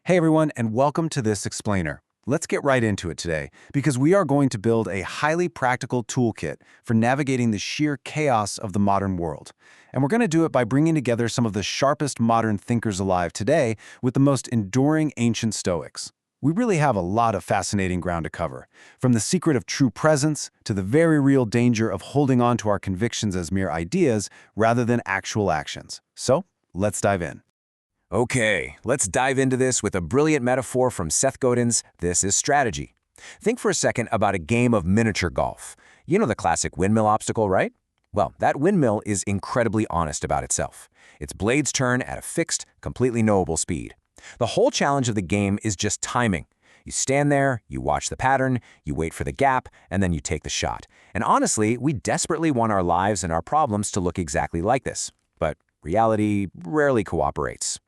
Hey everyone, and welcome to this explainer. Let's get right into it today, because we are going to build a highly practical toolkit for navigating the sheer chaos of the modern world. And we're going to do it by bringing together some of the sharpest modern thinkers alive today with the most enduring ancient Stoics. We really have a lot of fascinating ground to cover, from the secret of true presence to the very real danger of holding on to our convictions as mere ideas rather than actual actions. So, let's dive in. Okay, let's dive into this with a brilliant metaphor from Seth Godin's This is Strategy. Think for a second about a game of miniature golf. You know the classic windmill obstacle, right? Well, that windmill is incredibly honest about itself. Its blades turn at a fixed, completely knowable speed. The whole challenge of the game is just timing. You stand there, you watch the pattern, you wait for the gap, and then you take the shot. And honestly, we desperately want our lives and our problems to look exactly like this. But reality rarely cooperates.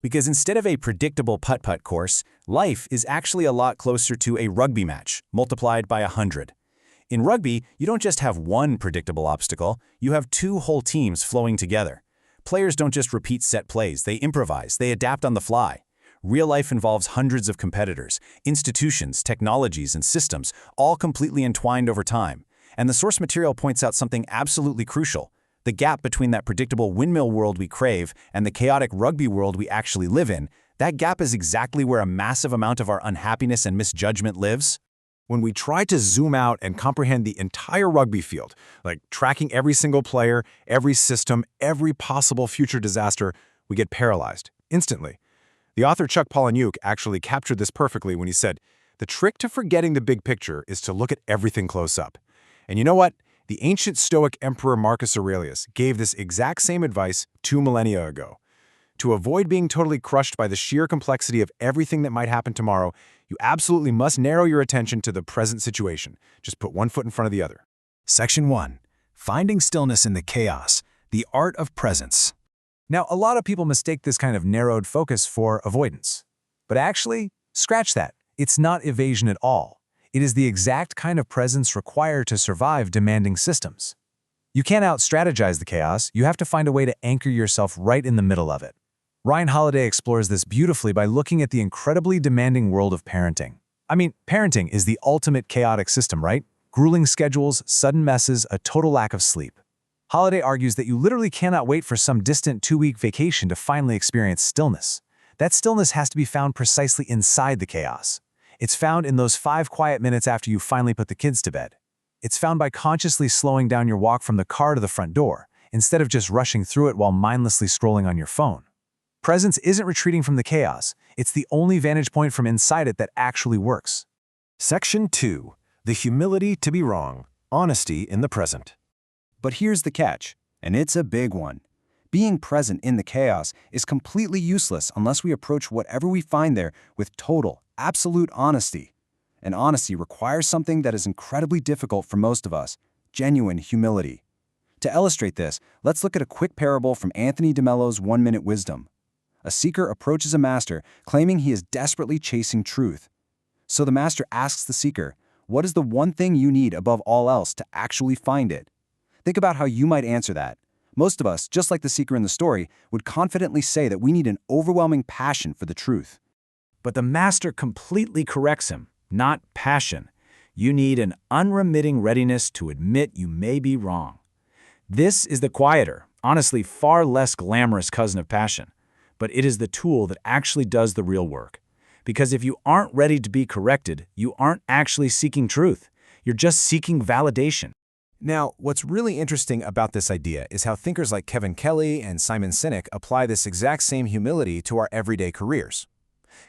Because instead of a predictable putt-putt course, life is actually a lot closer to a rugby match, multiplied by 100. In rugby, you don't just have one predictable obstacle, you have two whole teams flowing together. Players don't just repeat set plays, they improvise, they adapt on the fly. Real life involves hundreds of competitors, institutions, technologies, and systems, all completely entwined over time. And the source material points out something absolutely crucial. The gap between that predictable windmill world we crave and the chaotic rugby world we actually live in, that gap is exactly where a massive amount of our unhappiness and misjudgment lives. When we try to zoom out and comprehend the entire rugby field, like tracking every single player, every system, every possible future disaster, we get paralyzed, instantly. The author Chuck Palahniuk actually captured this perfectly when he said, "The trick to forgetting the big picture is to look at everything close up." And you know what? The ancient Stoic emperor Marcus Aurelius gave this exact same advice 2 millennia ago. To avoid being totally crushed by the sheer complexity of everything that might happen tomorrow, you absolutely must narrow your attention to the present situation. Just put one foot in front of the other. Section 1. Finding stillness in the chaos, the art of presence. Now, a lot of people mistake this kind of narrowed focus for avoidance. But actually, scratch that. It's not evasion at all. It is the exact kind of presence required to survive demanding systems. You can't out-strategize the chaos, you have to find a way to anchor yourself right in the middle of it. Ryan Holiday explores this beautifully by looking at the incredibly demanding world of parenting. I mean, parenting is the ultimate chaotic system, right? Grueling schedules, sudden messes, a total lack of sleep. Holiday argues that you literally cannot wait for some distant 2-week vacation to finally experience stillness. That stillness has to be found precisely inside the chaos. It's found in those 5 quiet minutes after you finally put the kids to bed. It's found by consciously slowing down your walk from the car to the front door, instead of just rushing through it while mindlessly scrolling on your phone. Presence isn't retreating from the chaos. It's the only vantage point from inside it that actually works. Section 2. The humility to be wrong, honesty in the present. But here's the catch, and it's a big one. Being present in the chaos is completely useless unless we approach whatever we find there with total, absolute honesty. And honesty requires something that is incredibly difficult for most of us: genuine humility. To illustrate this, let's look at a quick parable from Anthony DeMello's 1-Minute Wisdom. A seeker approaches a master, claiming he is desperately chasing truth. So the master asks the seeker, "What is the one thing you need above all else to actually find it?" Think about how you might answer that. Most of us, just like the seeker in the story, would confidently say that we need an overwhelming passion for the truth. But the master completely corrects him, not passion. You need an unremitting readiness to admit you may be wrong. This is the quieter, honestly far less glamorous cousin of passion, but it is the tool that actually does the real work. Because if you aren't ready to be corrected, you aren't actually seeking truth. You're just seeking validation. Now, what's really interesting about this idea is how thinkers like Kevin Kelly and Simon Sinek apply this exact same humility to our everyday careers.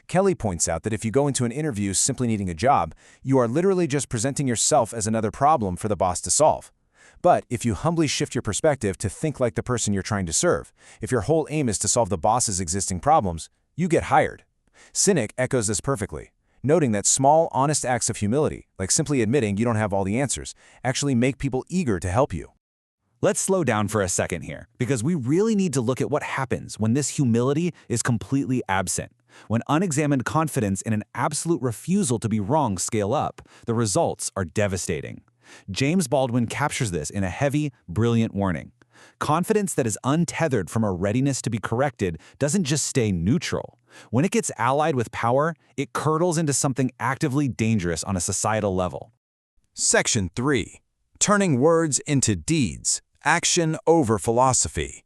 Kelly points out that if you go into an interview simply needing a job, you are literally just presenting yourself as another problem for the boss to solve. But if you humbly shift your perspective to think like the person you're trying to serve, if your whole aim is to solve the boss's existing problems, you get hired. Sinek echoes this perfectly, noting that small, honest acts of humility, like simply admitting you don't have all the answers, actually make people eager to help you. Let's slow down for a second here, because we really need to look at what happens when this humility is completely absent. When unexamined confidence and an absolute refusal to be wrong scale up, the results are devastating. James Baldwin captures this in a heavy, brilliant warning. Confidence that is untethered from a readiness to be corrected doesn't just stay neutral. When it gets allied with power, it curdles into something actively dangerous on a societal level. Section 3. Turning words into deeds. Action over philosophy.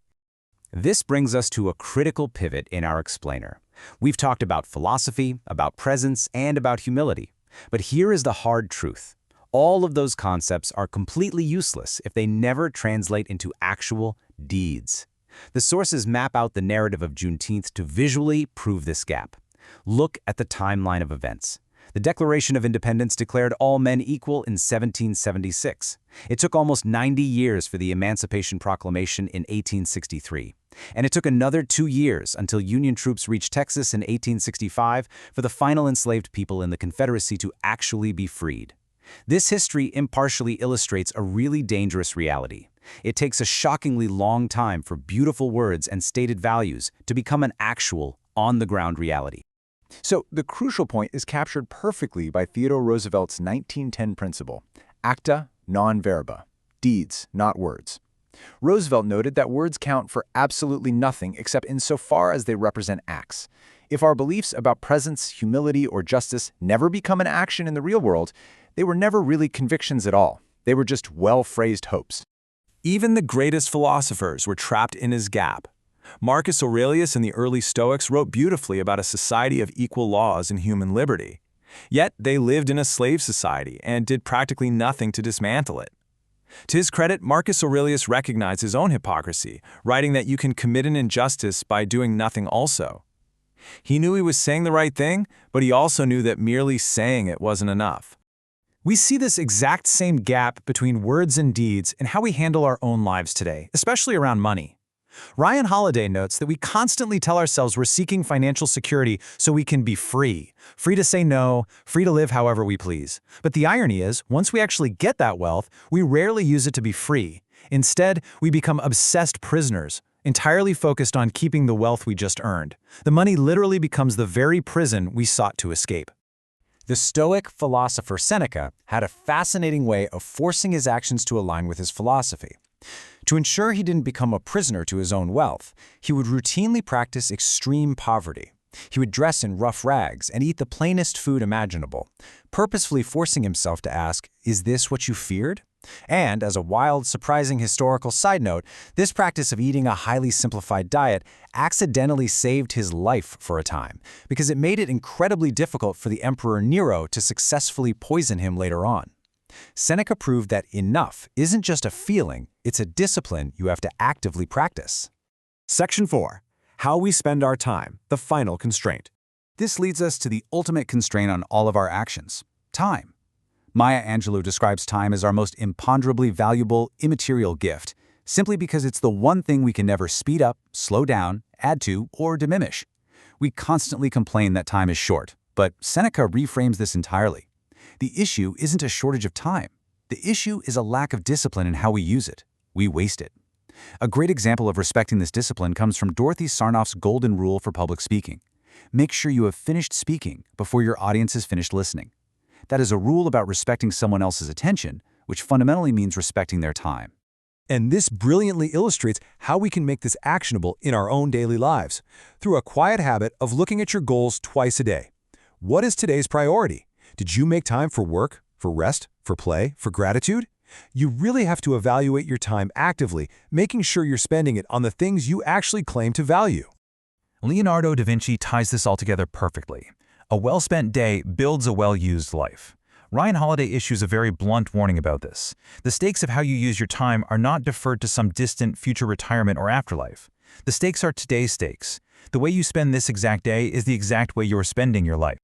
This brings us to a critical pivot in our explainer. We've talked about philosophy, about presence, and about humility. But here is the hard truth. All of those concepts are completely useless if they never translate into actual deeds. The sources map out the narrative of Juneteenth to visually prove this gap. Look at the timeline of events. The Declaration of Independence declared all men equal in 1776. It took almost 90 years for the Emancipation Proclamation in 1863. And it took another 2 years until Union troops reached Texas in 1865 for the final enslaved people in the Confederacy to actually be freed. This history impartially illustrates a really dangerous reality. It takes a shockingly long time for beautiful words and stated values to become an actual, on-the-ground reality. So the crucial point is captured perfectly by Theodore Roosevelt's 1910 principle, acta non verba, deeds, not words. Roosevelt noted that words count for absolutely nothing except insofar as they represent acts. If our beliefs about presence, humility, or justice never become an action in the real world, they were never really convictions at all. They were just well-phrased hopes. Even the greatest philosophers were trapped in his gap. Marcus Aurelius and the early Stoics wrote beautifully about a society of equal laws and human liberty. Yet they lived in a slave society and did practically nothing to dismantle it. To his credit, Marcus Aurelius recognized his own hypocrisy, writing that you can commit an injustice by doing nothing also. He knew he was saying the right thing, but he also knew that merely saying it wasn't enough. We see this exact same gap between words and deeds in how we handle our own lives today, especially around money. Ryan Holiday notes that we constantly tell ourselves we're seeking financial security so we can be free to say no, free to live however we please. But the irony is, once we actually get that wealth, we rarely use it to be free. Instead, we become obsessed prisoners, entirely focused on keeping the wealth we just earned. The money literally becomes the very prison we sought to escape. The Stoic philosopher Seneca had a fascinating way of forcing his actions to align with his philosophy. To ensure he didn't become a prisoner to his own wealth, he would routinely practice extreme poverty. He would dress in rough rags and eat the plainest food imaginable, purposefully forcing himself to ask, "Is this what you feared?" And, as a wild, surprising historical side note, this practice of eating a highly simplified diet accidentally saved his life for a time, because it made it incredibly difficult for the Emperor Nero to successfully poison him later on. Seneca proved that enough isn't just a feeling, it's a discipline you have to actively practice. Section 4. How we spend our time, the final constraint. This leads us to the ultimate constraint on all of our actions: time. Maya Angelou describes time as our most imponderably valuable, immaterial gift, simply because it's the one thing we can never speed up, slow down, add to, or diminish. We constantly complain that time is short, but Seneca reframes this entirely. The issue isn't a shortage of time. The issue is a lack of discipline in how we use it. We waste it. A great example of respecting this discipline comes from Dorothy Sarnoff's golden rule for public speaking. Make sure you have finished speaking before your audience has finished listening. That is a rule about respecting someone else's attention, which fundamentally means respecting their time. And this brilliantly illustrates how we can make this actionable in our own daily lives, through a quiet habit of looking at your goals twice a day. What is today's priority? Did you make time for work, for rest, for play, for gratitude? You really have to evaluate your time actively, making sure you're spending it on the things you actually claim to value. Leonardo da Vinci ties this all together perfectly. A well-spent day builds a well-used life. Ryan Holiday issues a very blunt warning about this. The stakes of how you use your time are not deferred to some distant future retirement or afterlife. The stakes are today's stakes. The way you spend this exact day is the exact way you're spending your life.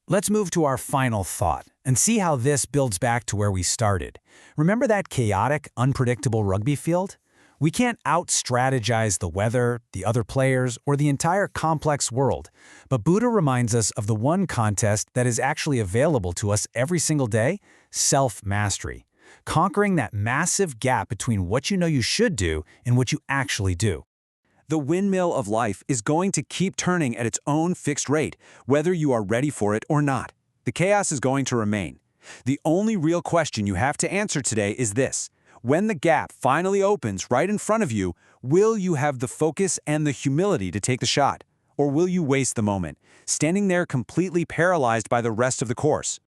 Let's move to our final thought and see how this builds back to where we started. Remember that chaotic, unpredictable rugby field? We can't out-strategize the weather, the other players, or the entire complex world. But Buddha reminds us of the one contest that is actually available to us every single day: self-mastery. Conquering that massive gap between what you know you should do and what you actually do. The windmill of life is going to keep turning at its own fixed rate, whether you are ready for it or not. The chaos is going to remain. The only real question you have to answer today is this: When the gap finally opens right in front of you, will you have the focus and the humility to take the shot? Or will you waste the moment, standing there completely paralyzed by the rest of the course?